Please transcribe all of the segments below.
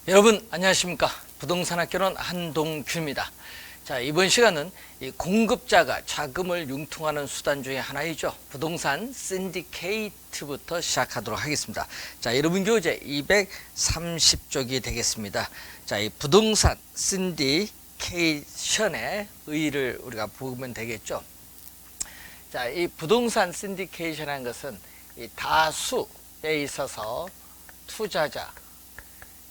여러분 안녕하십니까. 부동산학교는 한동규입니다. 자, 이번 시간은 이 공급자가 자금을 융통하는 수단 중에 하나이죠. 부동산 신디케이트부터 시작하도록 하겠습니다. 자, 여러분 교재 230쪽이 되겠습니다. 자, 이 부동산 신디케이션의 의의를 우리가 보면 되겠죠. 자, 이 부동산 신디케이션이라는 것은 이 다수에 있어서 투자자,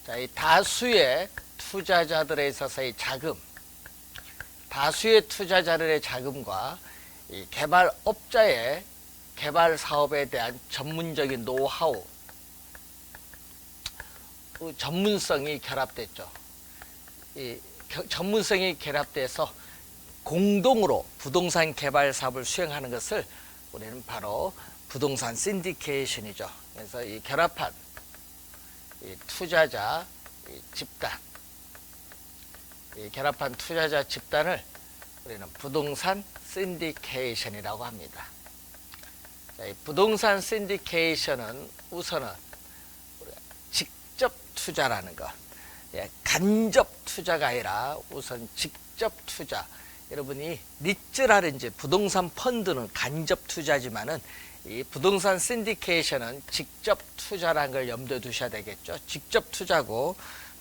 자, 이 다수의 투자자들에 있어서의 자금, 다수의 투자자들의 자금과 이 개발업자의 개발 사업에 대한 전문적인 노하우, 그 전문성이 결합됐죠. 이 전문성이 결합돼서 공동으로 부동산 개발 사업을 수행하는 것을 우리는 바로 부동산 신디케이션이죠. 그래서 이 결합한 이 투자자 집단, 이 결합한 투자자 집단을 우리는 부동산 신디케이션이라고 합니다. 자, 이 부동산 신디케이션은 우선은 우리가 직접 투자라는 것, 간접 투자가 아니라 우선 직접 투자. 여러분이 리츠라든지 부동산 펀드는 간접 투자지만은 이 부동산 신디케이션은 직접 투자라는 걸 염두에 두셔야 되겠죠. 직접 투자고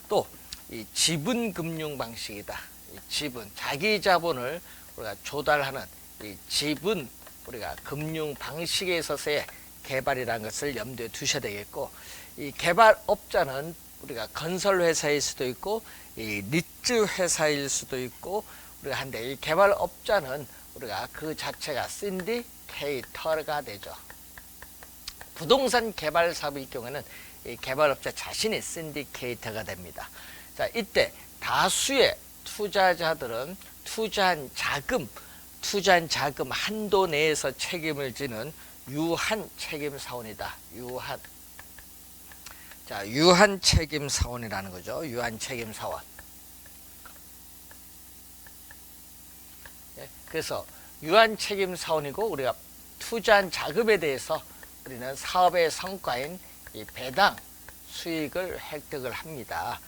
또 이 지분 금융 방식이다. 이 지분, 자기 자본을 우리가 조달하는 이 지분 우리가 금융 방식에 있어서의 개발이라는 것을 염두에 두셔야 되겠고, 이 개발업자는 우리가 건설 회사일 수도 있고 이 리츠 회사일 수도 있고 우리가 한데, 이 개발업자는 우리가 그 자체가 신디케이터가 되죠. 부동산 개발 사업의 경우에는 이 개발업자 자신이 신디케이터가 됩니다. 자, 이때 다수의 투자자들은 투자한 자금 한도 내에서 책임을 지는 유한 책임 사원이다. 유한 책임 사원이라는 거죠. 유한 책임 사원. 그래서 유한 책임 사원이고, 우리가 투자한 자금에 대해서 우리는 사업의 성과인 이 배당 수익을 획득을 합니다.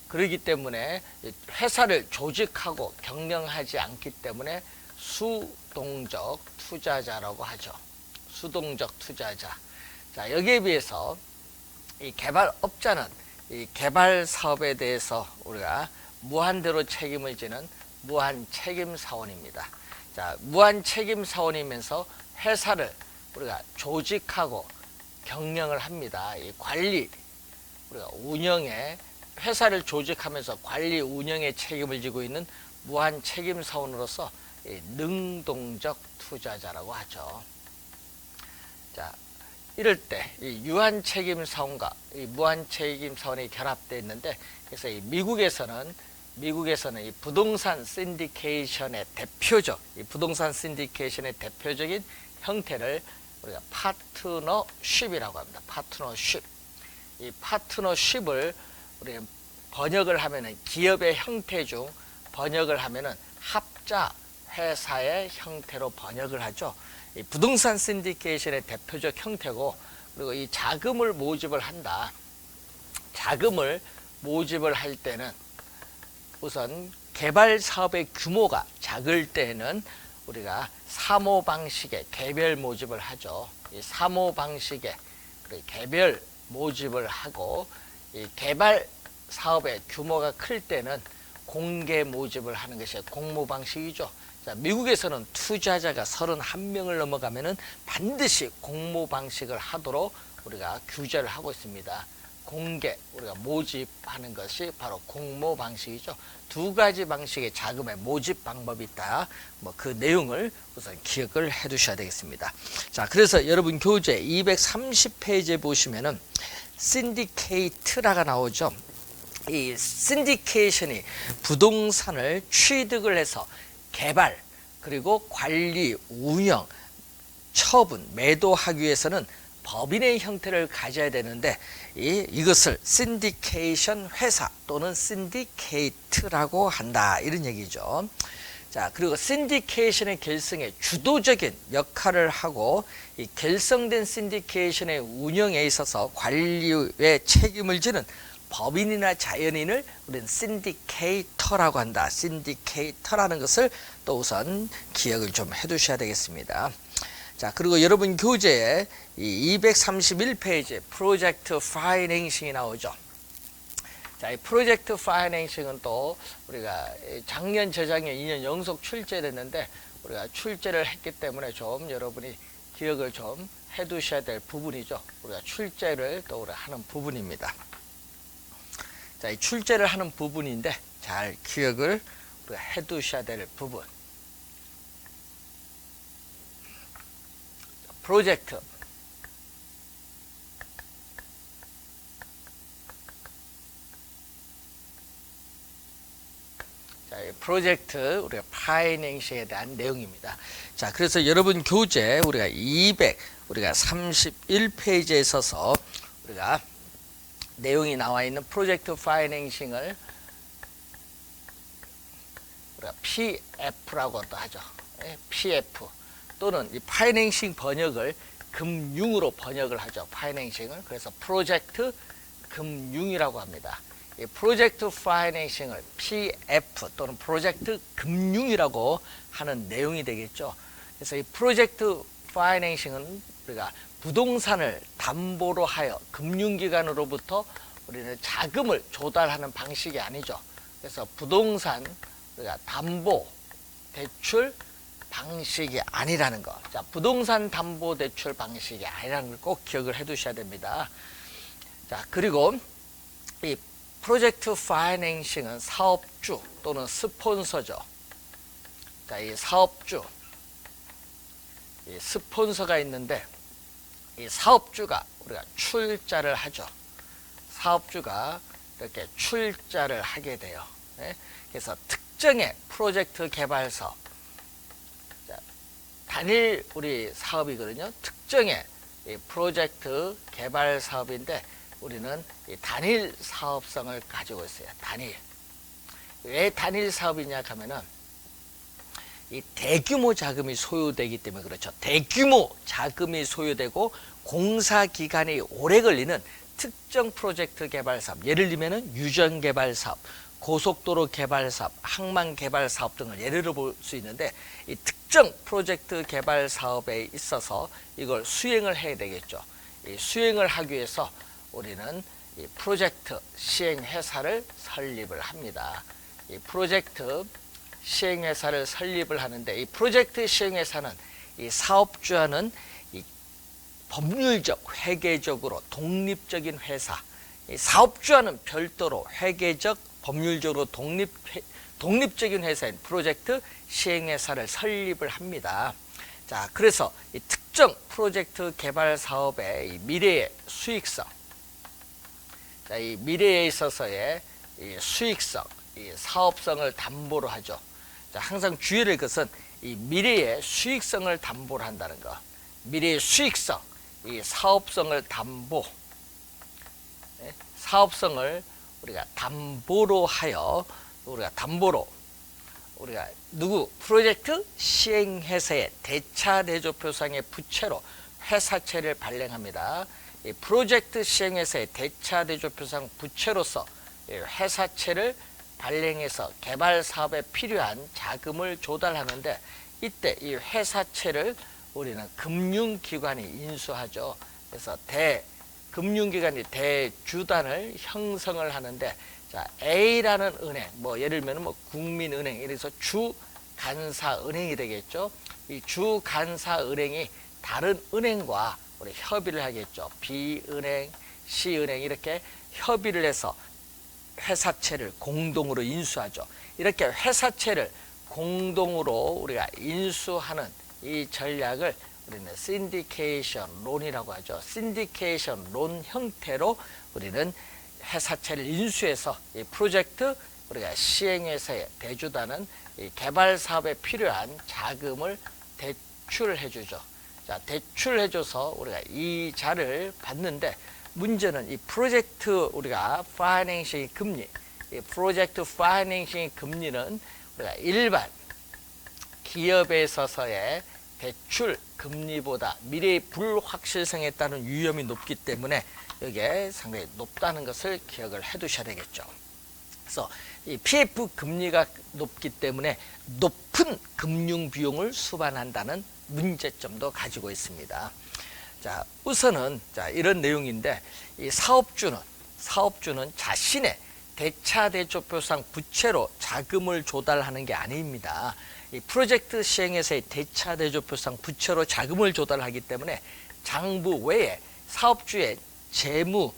그렇기 때문에 회사를 조직하고 경영하지 않기 때문에 수동적 투자자라고 하죠. 수동적 투자자. 자, 여기에 비해서 이 개발업자는 이 개발 사업에 대해서 우리가 무한대로 책임을 지는 무한 책임 사원입니다. 자, 무한 책임 사원이면서 회사를 우리가 조직하고 경영을 합니다. 이 관리, 우리가 운영에, 회사를 조직하면서 관리 운영에 책임을 지고 있는 무한 책임 사원으로서 이 능동적 투자자라고 하죠. 자, 이럴 때 이 유한 책임 사원과 이 무한 책임 사원이 결합되어 있는데, 그래서 이 미국에서는 이 부동산 신디케이션의 대표적, 이 부동산 신디케이션의 대표적인 형태를 우리가 파트너십이라고 합니다. 파트너십. 이 파트너십을 우리 번역을 하면은, 기업의 형태 중 번역을 하면은 합자 회사의 형태로 번역을 하죠. 이 부동산 신디케이션의 대표적 형태고, 그리고 이 자금을 모집을 한다. 자금을 모집을 할 때는 우선 개발 사업의 규모가 작을 때는 우리가 사모 방식의 개별 모집을 하죠. 이 사모 방식의 개별 모집을 하고, 이 개발 사업의 규모가 클 때는 공개 모집을 하는 것이 공모 방식이죠. 자, 미국에서는 투자자가 31명을 넘어가면은 반드시 공모 방식을 하도록 우리가 규제를 하고 있습니다. 공개, 우리가 모집하는 것이 바로 공모 방식이죠. 두 가지 방식의 자금의 모집 방법이 있다. 그 내용을 우선 기억을 해 두셔야 되겠습니다. 자, 그래서 여러분 교재 230페이지에 보시면은 신디케이트라가 나오죠. 이 신디케이션이 부동산을 취득을 해서 개발, 그리고 관리, 운영, 처분, 매도하기 위해서는 법인의 형태를 가져야 되는데, 이것을 신디케이션 회사 또는 신디케이트라고 한다, 이런 얘기죠. 자, 그리고 신디케이션의 결성에 주도적인 역할을 하고, 이 결성된 신디케이션의 운영에 있어서 관리에 책임을 지는 법인이나 자연인을 우리는 신디케이터라고 한다. 신디케이터라는 것을 또 우선 기억을 좀 해두셔야 되겠습니다. 자, 그리고 여러분 교재에 이 231페이지에 프로젝트 파이낸싱이 나오죠. 자, 이 프로젝트 파이낸싱은 또 우리가 작년, 재작년 2년 연속 출제됐는데 우리가 출제를 했기 때문에 좀 여러분이 기억을 좀 해두셔야 될 부분이죠. 우리가 출제를 또 우리가 하는 부분입니다. 자, 이 출제를 하는 부분인데 잘 기억을 우리가 해두셔야 될 부분. 프로젝트. 자, 이 프로젝트 우리가 파이낸싱에 대한 내용입니다. 자, 그래서 여러분 교재 우리가 231페이지에 있어서 우리가 내용이 나와 있는 프로젝트 파이낸싱을 우리가 PF라고도 하죠. PF 또는 이 파이낸싱 번역을 금융으로 번역을 하죠. 파이낸싱을. 그래서 프로젝트 금융이라고 합니다. 이 프로젝트 파이낸싱을 PF 또는 프로젝트 금융이라고 하는 내용이 되겠죠. 그래서 이 프로젝트 파이낸싱은 우리가 부동산을 담보로 하여 금융기관으로부터 우리는 자금을 조달하는 방식이 아니죠. 그래서 부동산 우리가 담보 대출 방식이 아니라는 거. 자, 부동산 담보 대출 방식이 아니라는 걸 꼭 기억을 해 두셔야 됩니다. 자, 그리고 이 프로젝트 파이낸싱은 사업주 또는 스폰서죠. 자, 이 사업주, 이 스폰서가 있는데 이 사업주가 우리가 출자를 하죠. 사업주가 이렇게 출자를 하게 돼요. 네? 그래서 특정의 프로젝트 개발 사업, 단일 우리 사업이거든요. 특정의 이 프로젝트 개발 사업인데 우리는 이 단일 사업성을 가지고 있어요. 단일. 왜 단일 사업이냐 하면은 이 대규모 자금이 소요되기 때문에 그렇죠. 대규모 자금이 소요되고 공사 기간이 오래 걸리는 특정 프로젝트 개발 사업, 예를 들면은 유전 개발 사업, 고속도로 개발 사업, 항만 개발 사업 등을 예를 볼 수 있는데 이 특정 프로젝트 개발 사업에 있어서 이걸 수행을 해야 되겠죠. 이 수행을 하기 위해서 우리는 이 프로젝트 시행회사를 설립을 합니다. 이 프로젝트 시행회사를 설립을 하는데 이 프로젝트 시행회사는 이 사업주와는 이 법률적, 회계적으로 독립적인 회사, 이 사업주와는 별도로 회계적, 법률적으로 독립적인 회사인 프로젝트 시행회사를 설립을 합니다. 자, 그래서 이 특정 프로젝트 개발 사업의 이 미래의 수익성, 자, 이 미래에 있어서의 이 수익성, 이 사업성을 담보로 하죠. 자, 항상 주의할 것은 이 미래의 수익성을 담보로 한다는 것. 미래의 수익성, 이 사업성을 담보, 사업성을 우리가 담보로 하여 우리가 누구 프로젝트 시행회사의 대차대조표상의 부채로 회사채를 발행합니다. 이 프로젝트 시행회사의 대차대조표상 부채로서 회사채를 발행해서 개발 사업에 필요한 자금을 조달하는데 이때 이 회사채를 우리는 금융기관이 인수하죠. 그래서 금융기관이 대주단을 형성을 하는데, 자, A라는 은행, 뭐 예를 들면 뭐 국민은행, 이래서 주간사은행이 되겠죠. 이 주간사은행이 다른 은행과 우리 협의를 하겠죠. B은행, C은행 이렇게 협의를 해서 회사채를 공동으로 인수하죠. 이렇게 회사채를 공동으로 우리가 인수하는 이 전략을 우리는 신디케이션 론이라고 하죠. 신디케이션 론 형태로 우리는 회사채를 인수해서 이 프로젝트 우리가 시행회사에 대주다는 이 개발 사업에 필요한 자금을 대출해 주죠. 자, 대출해 줘서 우리가 이자를 받는데 문제는 이 프로젝트 우리가 파이낸싱 금리, 이 프로젝트 파이낸싱 금리는 우리가 일반 기업에 있어서의 대출 금리보다 미래의 불확실성에 따른 위험이 높기 때문에 이게 상당히 높다는 것을 기억을 해 두셔야 되겠죠. 그래서 이 PF 금리가 높기 때문에 높은 금융 비용을 수반한다는 문제점도 가지고 있습니다. 자, 우선은 이런 내용인데, 이 사업주는 자신의 대차대조표상 부채로 자금을 조달하는 게 아닙니다. 이 프로젝트 시행에서의 대차대조표상 부채로 자금을 조달하기 때문에 장부 외에 사업주의 재무,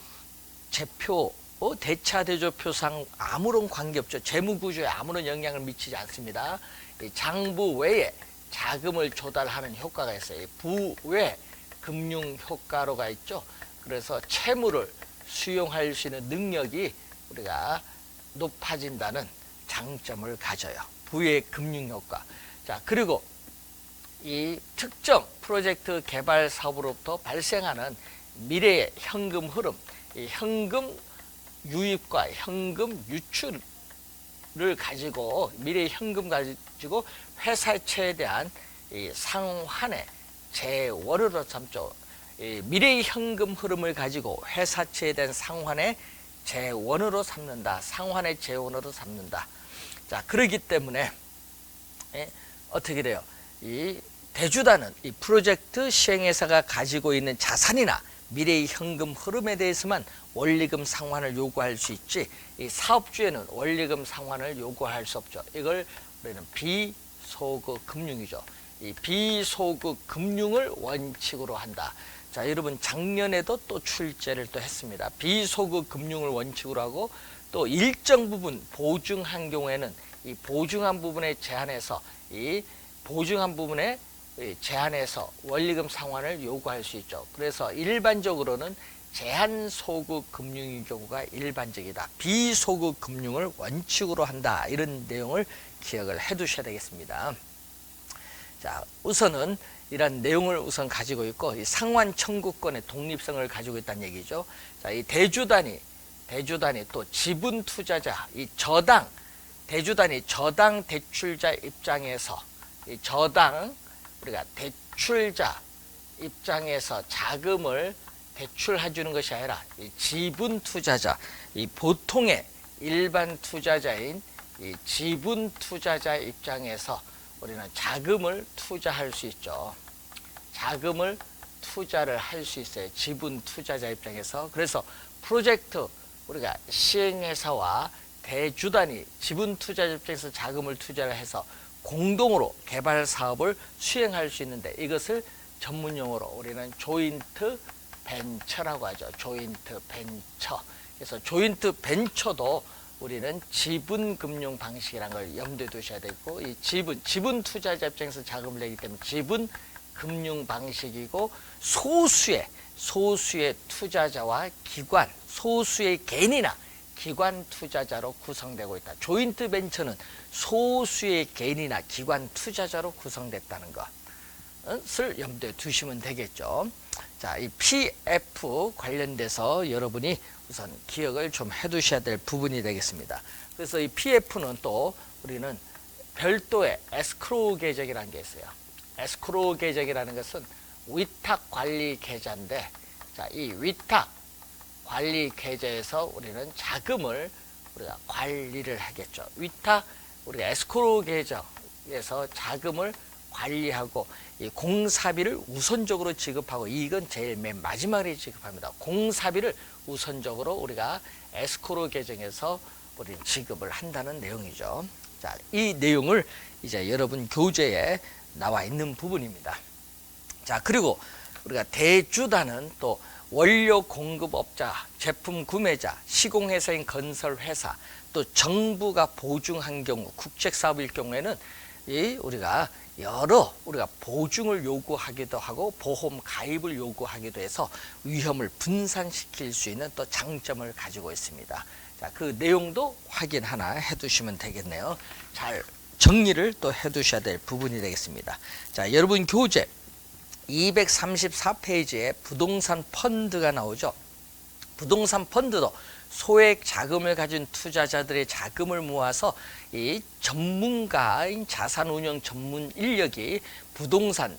제표, 대차대조표상 아무런 관계없죠. 재무구조에 아무런 영향을 미치지 않습니다. 이 장부 외에 자금을 조달하는 효과가 있어요. 부외 금융 효과로가 있죠. 그래서 채무를 수용할 수 있는 능력이 우리가 높아진다는 장점을 가져요. 부의 금융 효과. 자, 그리고 이 특정 프로젝트 개발 사업으로부터 발생하는 미래의 현금 흐름, 이 현금 유입과 현금 유출을 가지고, 미래의 현금 가지고 회사채에 대한 이 상환의 재원으로 삼죠. 이 미래의 현금 흐름을 가지고 회사채에 대한 상환의 재원으로 삼는다. 상환의 재원으로 삼는다. 자, 그렇기 때문에 어떻게 돼요? 이 대주단은 이 프로젝트 시행회사가 가지고 있는 자산이나 미래의 현금 흐름에 대해서만 원리금 상환을 요구할 수 있지, 이 사업주에는 원리금 상환을 요구할 수 없죠. 이걸 우리는 비소급 금융이죠. 이 비소급 금융을 원칙으로 한다. 자, 여러분 작년에도 또 출제를 또 했습니다. 비소급 금융을 원칙으로 하고, 또 일정 부분 보증한 경우에는 이 보증한 부분에 제한해서 원리금 상환을 요구할 수 있죠. 그래서 일반적으로는 제한 소급 금융인 경우가 일반적이다. 비소급 금융을 원칙으로 한다. 이런 내용을 기억을 해 두셔야 되겠습니다. 자, 우선은 이런 내용을 우선 가지고 있고, 이 상환 청구권의 독립성을 가지고 있다는 얘기죠. 자, 이 대주단이 또 지분 투자자, 이 대주단이 저당 대출자 입장에서, 이 우리가 대출자 입장에서 자금을 대출해 주는 것이 아니라, 이 지분 투자자, 이 보통의 일반 투자자인 이 지분 투자자 입장에서 우리는 자금을 투자할 수 있죠. 자금을 투자를 할 수 있어요. 지분 투자자 입장에서. 그래서 프로젝트 우리가 시행회사와 대주단이 지분 투자자 입장에서 자금을 투자를 해서 공동으로 개발 사업을 수행할 수 있는데, 이것을 전문용어로 우리는 조인트 벤처라고 하죠. 조인트 벤처. 그래서 조인트 벤처도 우리는 지분 금융 방식이라는 걸 염두에 두셔야 되고, 이 지분 투자자 입장에서 자금을 내기 때문에 지분 금융 방식이고, 소수의 투자자와 기관, 소수의 개인이나 기관 투자자로 구성되고 있다. 조인트 벤처는 소수의 개인이나 기관 투자자로 구성됐다는 것을 염두에 두시면 되겠죠. 자, 이 PF 관련돼서 여러분이 우선 기억을 좀 해두셔야 될 부분이 되겠습니다. 그래서 이 PF는 또 우리는 별도의 에스크로우 계정이라는 게 있어요. 에스크로우 계정이라는 것은 위탁 관리 계좌인데, 자, 이 위탁 관리 계좌에서 우리는 자금을 우리가 관리를 하겠죠. 위탁 우리가 에스크로우 계정에서 자금을 관리하고, 이 공사비를 우선적으로 지급하고, 이건 제일 맨 마지막에 지급합니다. 공사비를 우선적으로 우리가 에스크로우 계정에서 우리 지급을 한다는 내용이죠. 자, 이 내용을 이제 여러분 교재에 나와 있는 부분입니다. 자, 그리고 우리가 대주단은 또 원료 공급업자, 제품 구매자, 시공회사인 건설회사, 또 정부가 보증한 경우, 국책사업일 경우에는 우리가 보증을 요구하기도 하고 보험 가입을 요구하기도 해서 위험을 분산시킬 수 있는 또 장점을 가지고 있습니다. 자, 그 내용도 확인 하나 해두시면 되겠네요. 잘 정리를 또 해두셔야 될 부분이 되겠습니다. 자, 여러분 교재 234페이지에 부동산 펀드가 나오죠. 부동산 펀드도 소액 자금을 가진 투자자들의 자금을 모아서 이 전문가인 자산운용 전문 인력이 부동산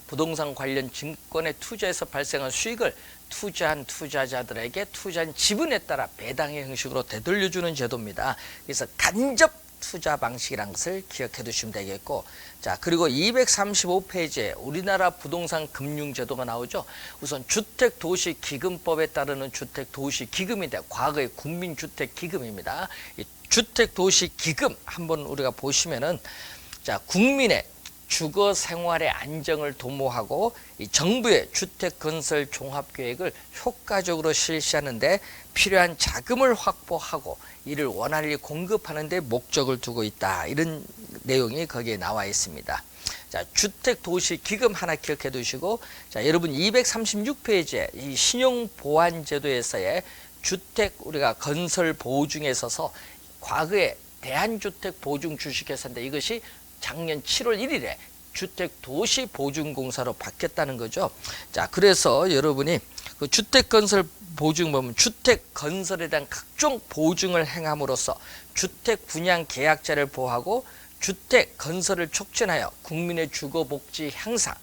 관련 증권에 투자해서 발생한 수익을 투자한 투자자들에게 투자한 지분에 따라 배당의 형식으로 되돌려주는 제도입니다. 그래서 간접 투자 방식이라는 것을 기억해 두시면 되겠고, 자, 그리고 235페이지에 우리나라 부동산 금융제도가 나오죠. 우선 주택도시기금법에 따르는 주택도시기금인데 과거의 국민주택기금입니다. 이 주택도시기금 한번 우리가 보시면은, 자, 국민의 주거 생활의 안정을 도모하고 이 정부의 주택건설 종합계획을 효과적으로 실시하는데 필요한 자금을 확보하고 이를 원활히 공급하는 데 목적을 두고 있다. 이런 내용이 거기에 나와 있습니다. 자, 주택도시기금 하나 기억해 두시고, 자, 여러분 236페이지에 이 신용보완제도에서의 주택 우리가 건설 보증에 있어서 과거에 대한주택보증 주식회사인데 이것이 작년 7월 1일에 주택도시보증공사로 바뀌었다는 거죠. 자, 그래서 여러분이 그 주택건설 보증 보면 주택건설에 대한 각종 보증을 행함으로써 주택 분양 계약자를 보호하고 주택건설을 촉진하여 국민의 주거복지 향상,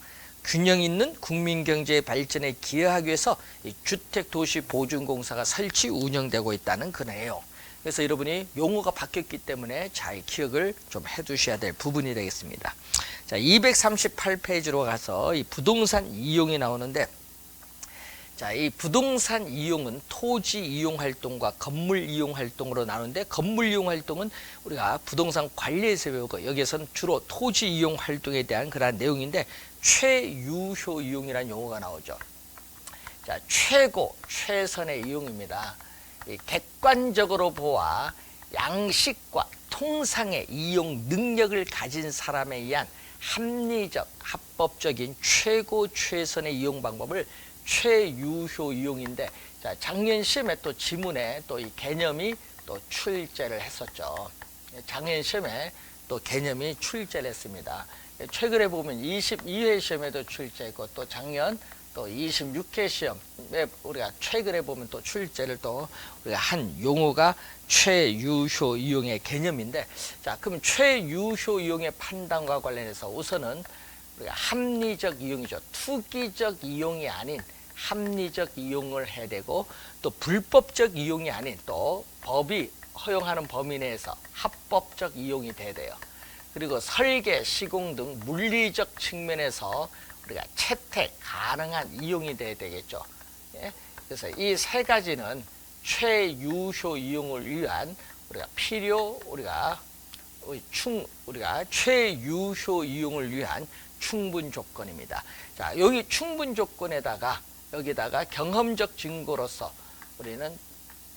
균형 있는 국민경제의 발전에 기여하기 위해서 이 주택도시보증공사가 설치 운영되고 있다는 그 내용. 그래서 여러분이 용어가 바뀌었기 때문에 잘 기억을 좀 해두셔야 될 부분이 되겠습니다. 자, 238페이지로 가서 이 부동산 이용이 나오는데, 자, 이 부동산 이용은 토지 이용 활동과 건물 이용 활동으로 나누는데, 건물 이용 활동은 우리가 부동산 관리에서 배우고 여기에서는 주로 토지 이용 활동에 대한 그러한 내용인데 최유효 이용이라는 용어가 나오죠. 자, 최고, 최선의 이용입니다. 이 객관적으로 보아 양식과 통상의 이용 능력을 가진 사람에 의한 합리적, 합법적인 최고, 최선의 이용 방법을 최유효 이용인데, 자, 작년 시험에 또 지문에 또 이 개념이 또 출제를 했었죠. 작년 시험에 또 개념이 출제를 했습니다. 최근에 보면 22회 시험에도 출제했고 또 작년 또 26회 시험에 우리가 최근에 보면 또 출제를 또 우리가 한 용어가 최유효 이용의 개념인데, 자, 그럼 최유효 이용의 판단과 관련해서 우선은 우리가 합리적 이용이죠. 투기적 이용이 아닌 합리적 이용을 해야 되고, 또 불법적 이용이 아닌 또 법이 허용하는 범위 내에서 합법적 이용이 돼야 돼요. 그리고 설계, 시공 등 물리적 측면에서 우리가 채택 가능한 이용이 돼야 되겠죠. 예? 그래서 이 세 가지는 최유효 이용을 위한 우리가 우리가 최유효 이용을 위한 충분 조건입니다. 자, 여기 충분 조건에다가 여기다가 경험적 증거로서 우리는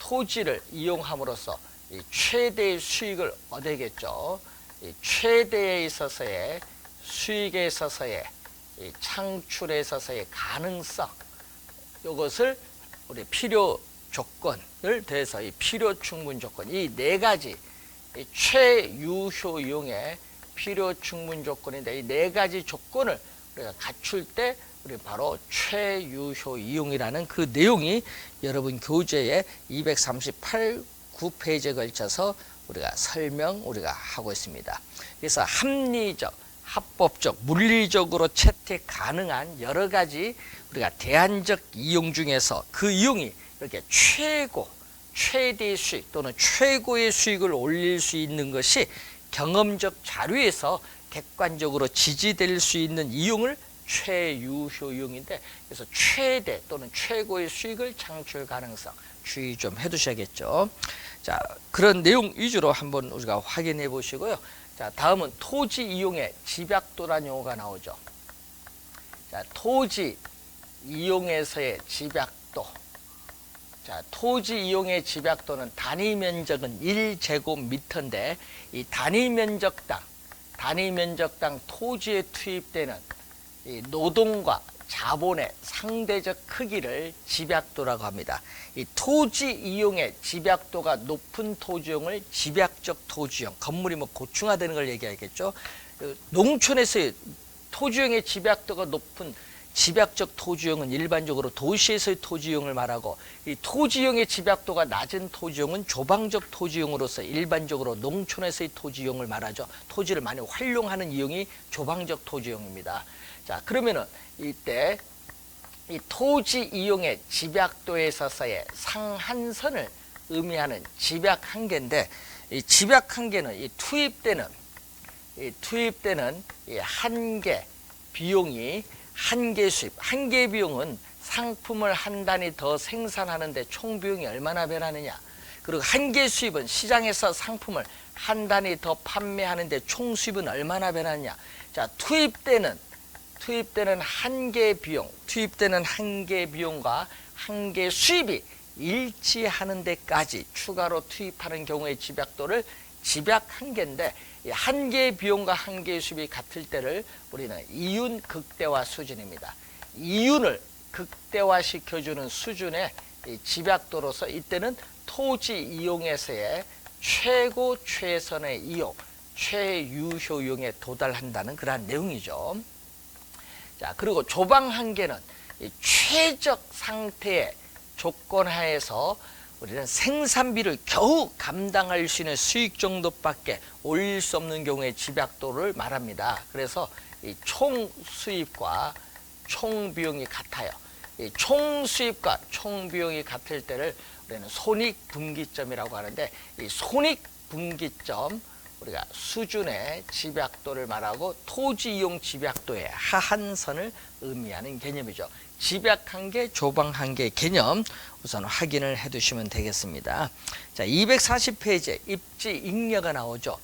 토지를 이용함으로써 이 최대의 수익을 얻어야겠죠. 이 최대에 있어서의 수익에 있어서의 이 창출에 있어서의 가능성, 이것을 우리 필요 조건을 더해서 이 필요 충분 조건, 이 네 가지 이 최유효 이용의 필요 충분 조건인데, 이 네 가지 조건을 우리가 갖출 때 우리 바로 최유효 이용이라는 그 내용이 여러분 교재에 238, 9페이지에 걸쳐서 우리가 우리가 하고 있습니다. 그래서 합리적, 합법적, 물리적으로 채택 가능한 여러 가지 우리가 대안적 이용 중에서 그 이용이 이렇게 최대의 수익 또는 최고의 수익을 올릴 수 있는 것이 경험적 자료에서 객관적으로 지지될 수 있는 이용을 최유효 이용인데, 그래서 최대 또는 최고의 수익을 창출 가능성 주의 좀 해두셔야겠죠. 자, 그런 내용 위주로 한번 우리가 확인해 보시고요. 자, 다음은 토지 이용의 집약도라는 용어가 나오죠. 자, 토지 이용에서의 집약도. 자, 토지 이용의 집약도는 단위 면적은 1제곱미터인데 이 단위 면적당 토지에 투입되는 이 노동과 자본의 상대적 크기를 집약도라고 합니다. 이 토지 이용의 집약도가 높은 토지용을 집약적 토지용, 건물이 뭐 고층화되는 걸 얘기하겠죠. 농촌에서의 토지용의 집약도가 높은 집약적 토지용은 일반적으로 도시에서의 토지용을 말하고, 이 토지용의 집약도가 낮은 토지용은 조방적 토지용으로서 일반적으로 농촌에서의 토지용을 말하죠. 토지를 많이 활용하는 이용이 조방적 토지용입니다. 자, 그러면은 이때 이 토지 이용의 집약도에 있어서의 상한선을 의미하는 집약 한계인데, 이 집약 한계는 이 투입되는 이 한계 비용이 한계 수입, 한계 비용은 상품을 한 단위 더 생산하는데 총 비용이 얼마나 변하느냐. 그리고 한계 수입은 시장에서 상품을 한 단위 더 판매하는데 총 수입은 얼마나 변하느냐. 자, 투입되는 한계 비용과 한계 수입이 일치하는 데까지 추가로 투입하는 경우의 집약도를 집약 한계인데, 이 한계 비용과 한계 수입이 같을 때를 우리는 이윤 극대화 수준입니다. 이윤을 극대화시켜주는 수준의 이 집약도로서 이때는 토지 이용에서의 최고 최선의 이용, 최유효용에 도달한다는 그러한 내용이죠. 자, 그리고 조방 한계는 이 최적 상태의 조건 하에서 우리는 생산비를 겨우 감당할 수 있는 수익 정도밖에 올릴 수 없는 경우에 집약도를 말합니다. 그래서 이 총 수입과 총 비용이 같아요. 이 총 수입과 총 비용이 같을 때를 우리는 손익분기점이라고 하는데, 이 손익분기점 우리가 수준의 집약도를 말하고 토지 이용 집약도의 하한선을 의미하는 개념이죠. 집약한계, 조방한계 개념 우선 확인을 해 두시면 되겠습니다. 자, 240페이지에 입지 잉여가 나오죠.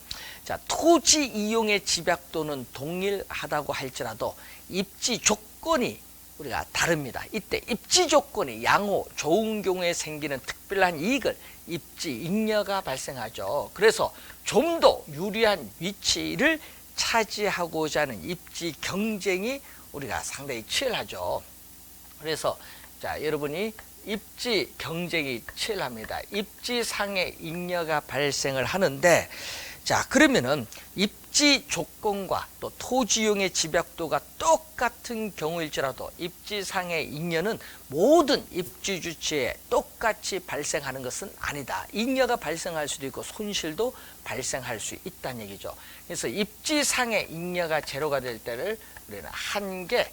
자, 토지 이용의 집약도는 동일하다고 할지라도 입지 조건이 우리가 다릅니다. 이때 입지 조건이 양호, 좋은 경우에 생기는 특별한 이익을 입지 잉여가 발생하죠. 그래서 좀 더 유리한 위치를 차지하고자 하는 입지 경쟁이 우리가 상당히 치열하죠. 그래서 자, 여러분이 입지 경쟁이 치열합니다. 입지상의 잉여가 발생을 하는데, 자, 그러면은 입지 조건과 또 토지용의 집약도가 똑같은 경우일지라도 입지상의 잉여는 모든 입지 주체에 똑같이 발생하는 것은 아니다. 잉여가 발생할 수도 있고 손실도 발생할 수 있다는 얘기죠. 그래서 입지상의 잉여가 제로가 될 때를 우리는 한계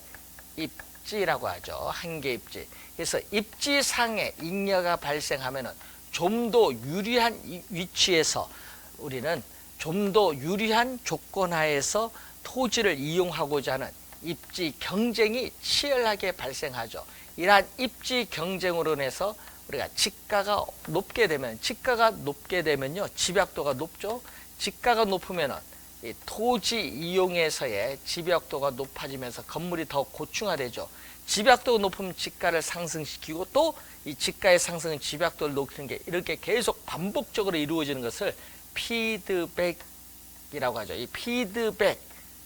입지라고 하죠. 한계 입지. 그래서 입지상의 잉여가 발생하면은 좀 더 유리한 위치에서 우리는 좀 더 유리한 조건 하에서 토지를 이용하고자 하는 입지 경쟁이 치열하게 발생하죠. 이러한 입지 경쟁으로 인해서 우리가 지가가 높게 되면요, 집약도가 높죠. 지가가 높으면은 이 토지 이용에서의 집약도가 높아지면서 건물이 더 고층화되죠. 집약도가 높으면 지가를 상승시키고 또 이 지가의 상승은 집약도를 높이는 게 이렇게 계속 반복적으로 이루어지는 것을 피드백이라고 하죠. 이 피드백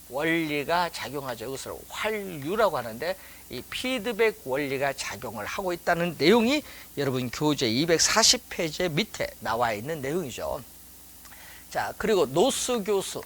원리가 작용하죠. 이것을 환류라고 하는데, 이 피드백 원리가 작용을 하고 있다는 내용이 여러분 교재 240페이지 밑에 나와 있는 내용이죠. 자, 그리고 노수 교수.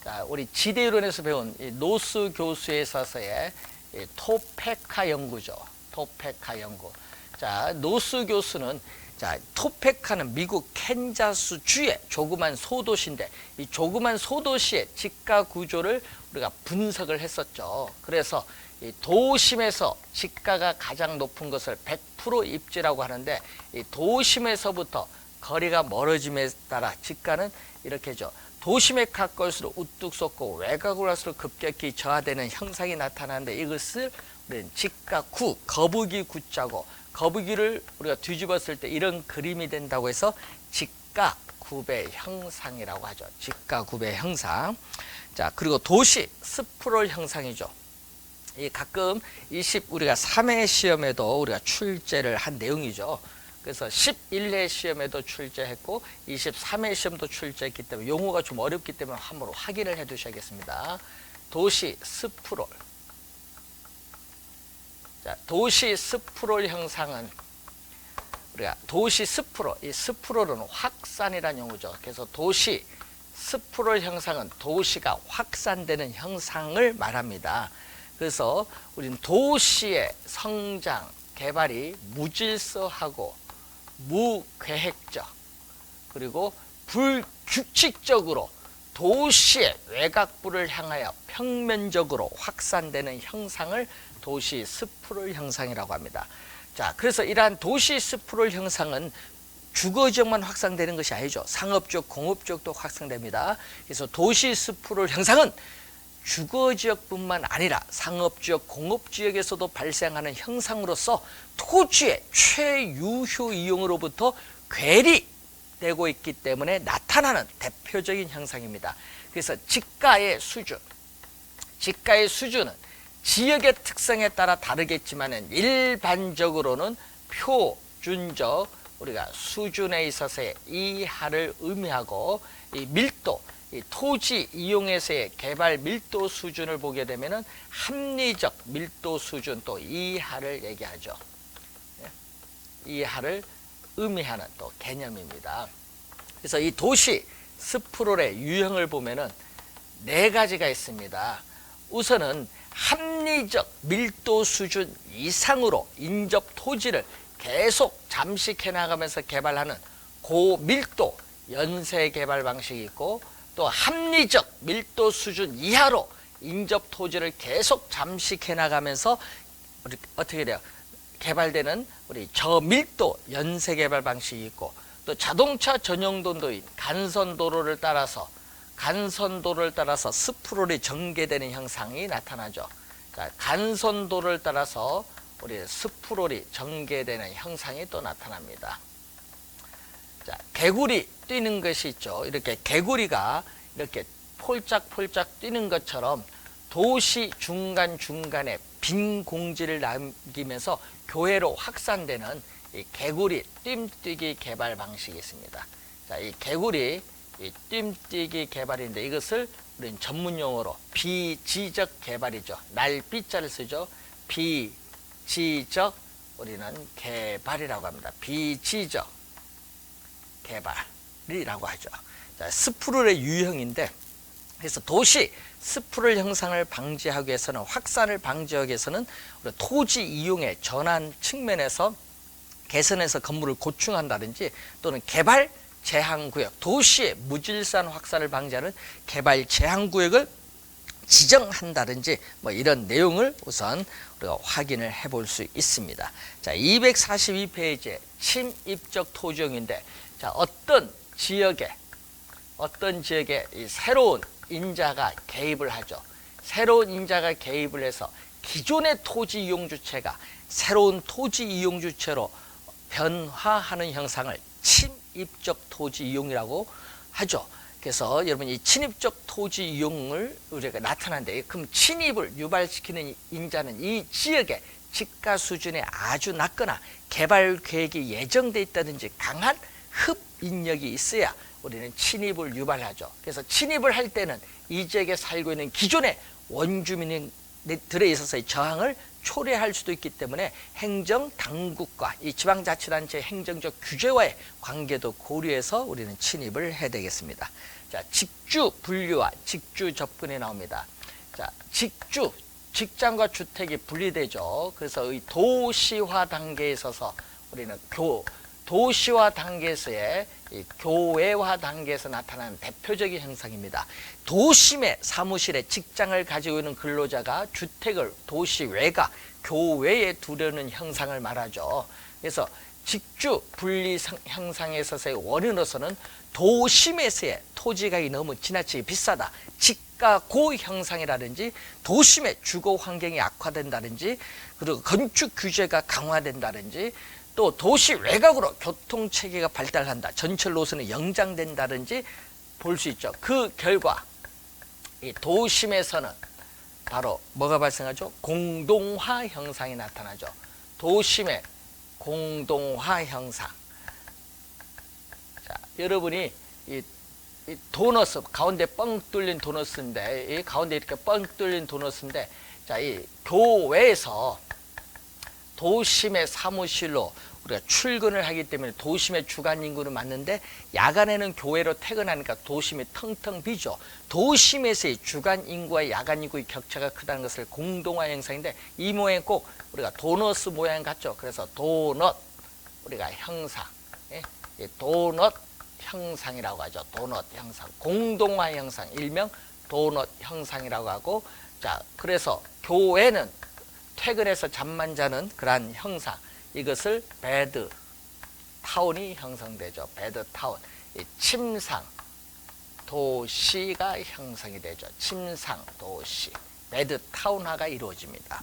자, 우리 지대이론에서 배운 이 노수 교수에 있어서의 이 토페카 연구죠. 토페카 연구. 자, 노수 교수는, 자, 토페카는 미국 캔자스 주의 조그만 소도시인데, 이 조그만 소도시의 지가 구조를 우리가 분석을 했었죠. 그래서 이 도심에서 지가가 가장 높은 것을 100% 입지라고 하는데, 이 도심에서부터 거리가 멀어짐에 따라 지가는 이렇게죠. 도심에 가까울수록 우뚝 솟고 외곽으로 갈수록 급격히 저하되는 형상이 나타나는데, 이것을 우리는 지가구, 거북이 구자고, 거북이를 우리가 뒤집었을 때 이런 그림이 된다고 해서 지가구배 형상이라고 하죠. 지가구배 형상. 자, 그리고 도시 스프롤 형상이죠. 이 가끔 우리가 3회 시험에도 우리가 출제를 한 내용이죠. 그래서 11회 시험에도 출제했고 23회 시험도 출제했기 때문에 용어가 좀 어렵기 때문에 한번 확인을 해 두셔야겠습니다. 도시 스프롤. 자, 도시 스프롤 형상은 우리가 도시 스프롤, 이 스프롤은 확산이라는 용어죠. 그래서 도시 스프롤 형상은 도시가 확산되는 형상을 말합니다. 그래서 우리는 도시의 성장, 개발이 무질서하고 무계획적 그리고 불규칙적으로 도시의 외곽부를 향하여 평면적으로 확산되는 형상을 도시 스프롤 형상이라고 합니다. 자, 그래서 이러한 도시 스프롤 형상은 주거지역만 확산되는 것이 아니죠. 상업지역, 공업지역도 확산됩니다. 그래서 도시 스프롤 형상은 주거지역뿐만 아니라 상업지역, 공업지역에서도 발생하는 형상으로서 토지의 최유효 이용으로부터 괴리되고 있기 때문에 나타나는 대표적인 형상입니다. 그래서 지가의 수준은 지역의 특성에 따라 다르겠지만 일반적으로는 표준적 우리가 수준에 있어서의 이하를 의미하고 이 밀도, 이 토지 이용에서의 개발 밀도 수준을 보게 되면은 합리적 밀도 수준 또 이하를 얘기하죠. 이하를 의미하는 또 개념입니다. 그래서 이 도시 스프롤의 유형을 보면은 네 가지가 있습니다. 우선은 합리적 밀도 수준 이상으로 인접 토지를 계속 잠식해 나가면서 개발하는 고밀도 연쇄 개발 방식이 있고 또 합리적 밀도 수준 이하로 인접 토지를 계속 잠식해 나가면서 우리 어떻게 돼요? 개발되는 우리 저밀도 연쇄 개발 방식이 있고 또 자동차 전용 도로인 간선도로를 따라서 스프롤이 전개되는 형상이 나타나죠. 자, 간선도로를 따라서 우리 스프롤이 전개되는 형상이 또 나타납니다. 자, 개구리 뛰는 것이 있죠. 이렇게 개구리가 이렇게 폴짝폴짝 뛰는 것처럼 도시 중간중간에 빈 공지를 남기면서 교외로 확산되는 이 개구리 뜀뛰기 개발 방식이 있습니다. 자, 이 개구리 이 뜀뛰기 개발인데 이것을 우리는 전문 용어로 비지적 개발이죠. 날비자를 쓰죠. 비지적 우리는 개발이라고 합니다. 비지적 개발이라고 하죠. 자, 스프롤의 유형인데 그래서 도시 스프롤 형상을 방지하기 위해서는 확산을 방지하기 위해서는 우리 토지 이용의 전환 측면에서 개선해서 건물을 고충한다든지 또는 개발 제한구역, 도시의 무질서한 확산을 방지하는 개발 제한구역을 지정한다든지 뭐 이런 내용을 우선 우리가 확인을 해볼 수 있습니다. 자, 242페이지에 침입적 토지용인데 자, 어떤 지역에 이 새로운 인자가 개입을 하죠. 새로운 인자가 개입을 해서 기존의 토지 이용 주체가 새로운 토지 이용 주체로 변화하는 형상을 침입적 토지 이용이라고 하죠. 그래서 여러분 이 침입적 토지 이용을 우리가 나타나는데 그럼 침입을 유발시키는 인자는 이 지역의 지가 수준이 아주 낮거나 개발 계획이 예정돼 있다든지 강한 흡인력이 있어야 우리는 침입을 유발하죠. 그래서 침입을 할 때는 이 지역에 살고 있는 기존의 원주민들에 있어서의 저항을 초래할 수도 있기 때문에 행정당국과 이 지방자치단체의 행정적 규제와의 관계도 고려해서 우리는 침입을 해야 되겠습니다. 자, 직주 분류와 직주 접근이 나옵니다. 자, 직장과 주택이 분리되죠. 그래서 이 도시화 단계에 있어서 우리는 도시화 단계에서의 이 교외화 단계에서 나타나는 대표적인 현상입니다. 도심의 사무실에 직장을 가지고 있는 근로자가 주택을 도시 외가 교외에 두려는 형상을 말하죠. 그래서 직주 분리 형상에 있어서의 원인으로서는 도심에서의 토지가격이 너무 지나치게 비싸다. 지가 고 형상이라든지 도심의 주거 환경이 악화된다든지 그리고 건축 규제가 강화된다든지 또 도시 외곽으로 교통체계가 발달한다. 전철 노선이 연장된다든지 볼 수 있죠. 그 결과 이 도심에서는 바로 뭐가 발생하죠? 공동화 형상이 나타나죠. 도심의 공동화 형상. 자, 여러분이 이 도너스 가운데 뻥 뚫린 도너스인데 이 가운데 이렇게 뻥 뚫린 도너스인데 자, 이 교외에서 도심의 사무실로 우리가 출근을 하기 때문에 도심의 주간 인구는 맞는데 야간에는 교회로 퇴근하니까 도심이 텅텅 비죠. 도심에서의 주간 인구와 야간 인구의 격차가 크다는 것을 공동화 형상인데 이 모양이 꼭 우리가 도넛 모양 같죠. 그래서 도넛 우리가 형상, 도넛 형상이라고 하죠. 도넛 형상, 공동화 형상, 일명 도넛 형상이라고 하고, 자, 그래서 교회는 퇴근해서 잠만 자는 그러한 형상, 이것을 배드 타운이 형성되죠. 배드 타운, 침상 도시가 형성이 되죠. 침상 도시, 배드 타운화가 이루어집니다.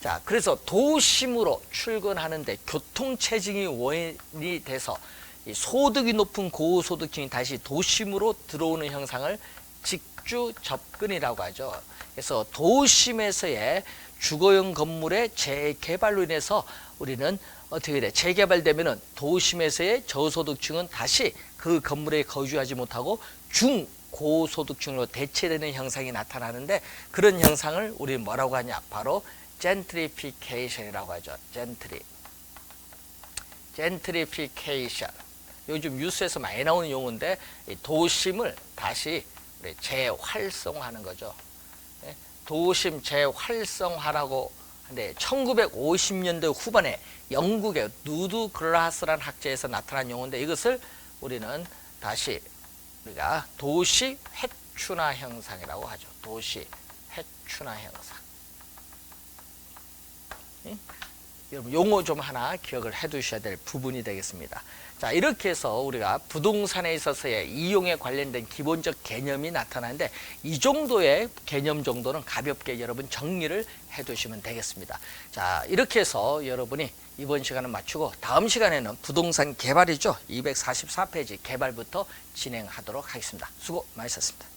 자, 그래서 도심으로 출근하는데 교통체증이 원인이 돼서 이 소득이 높은 고소득층이 다시 도심으로 들어오는 형상을 직주 접근이라고 하죠. 그래서 도심에서의 주거용 건물의 재개발로 인해서 우리는 어떻게 돼? 재개발되면은 도심에서의 저소득층은 다시 그 건물에 거주하지 못하고 중고소득층으로 대체되는 형상이 나타나는데, 그런 형상을 우리는 뭐라고 하냐? 바로 젠트리피케이션이라고 하죠. 젠트리피케이션. 요즘 뉴스에서 많이 나오는 용어인데, 도심을 다시 재활성화하는 거죠. 도심 재활성화라고 하는데 1950년대 후반에 영국의 누드 글라스라는 학자에서 나타난 용어인데, 이것을 우리는 다시 우리가 도시 회춘화 형상이라고 하죠. 도시 회춘화 형상. 여러분 용어 좀 하나 기억을 해 두셔야 될 부분이 되겠습니다. 자, 이렇게 해서 우리가 부동산에 있어서의 이용에 관련된 기본적 개념이 나타나는데, 이 정도의 개념 정도는 가볍게 여러분 정리를 해 두시면 되겠습니다. 자, 이렇게 해서 여러분이 이번 시간은 마치고 다음 시간에는 부동산 개발이죠. 244페이지 개발부터 진행하도록 하겠습니다. 수고 많으셨습니다.